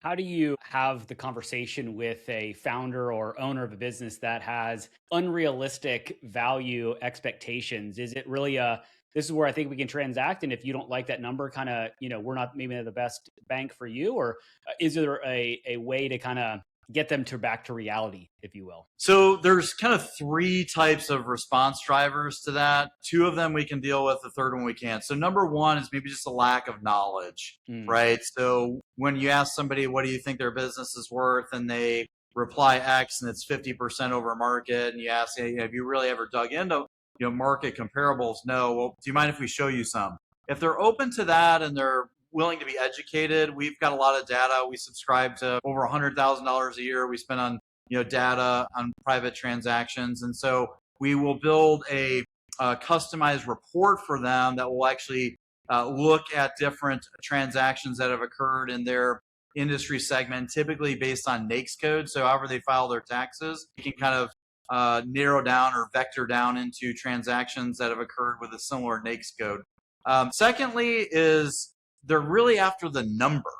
How do you have the conversation with a founder or owner of a business that has unrealistic value expectations? Is it really this is where I think we can transact, and if you don't like that number, kind of, we're not maybe the best bank for you, or is there a way to kind of get them to back to reality, if you will? So there's kind of three types of response drivers to that. Two of them we can deal with, the third one we can't. So number one is maybe just a lack of knowledge, Mm, right? So when you ask somebody, what do you think their business is worth? And they reply X and it's 50% over market. And you ask, hey, have you really ever dug into, market comparables? No. Well, do you mind if we show you some? If they're open to that and they're willing to be educated, we've got a lot of data. We subscribe to over $100,000 a year we spend on data on private transactions. And so we will build a customized report for them that will actually look at different transactions that have occurred in their industry segment, typically based on NAICS code. So however they file their taxes, you can kind of narrow down or vector down into transactions that have occurred with a similar NAICS code. Secondly is they're really after the number.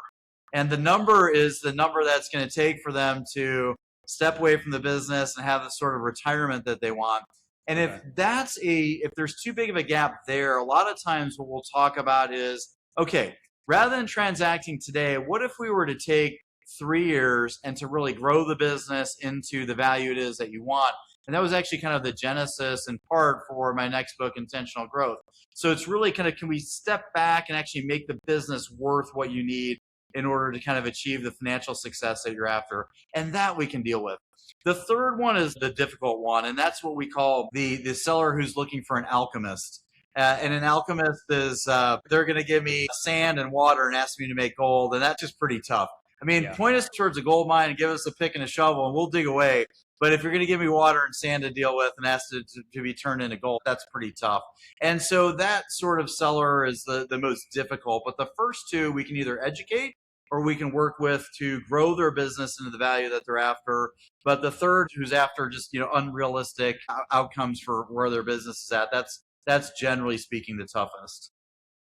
And the number is the number that's going to take for them to step away from the business and have the sort of retirement that they want. And if there's too big of a gap there, a lot of times what we'll talk about is, okay, rather than transacting today, what if we were to take 3 years and to really grow the business into the value it is that you want? And that was actually kind of the genesis in part for my next book, Intentional Growth. So it's really kind of, can we step back and actually make the business worth what you need in order to kind of achieve the financial success that you're after? And that we can deal with. The third one is the difficult one, and that's what we call the seller who's looking for an alchemist. And an alchemist is, they're going to give me sand and water and ask me to make gold, and that's just pretty tough. I mean, yeah. point us towards a gold mine and give us a pick and a shovel, and we'll dig away. But if you're going to give me water and sand to deal with and ask it to be turned into gold, that's pretty tough. And so that sort of seller is the most difficult. But the first two we can either educate or we can work with to grow their business into the value that they're after. But the third, who's after just unrealistic outcomes for where their business is at, that's generally speaking the toughest.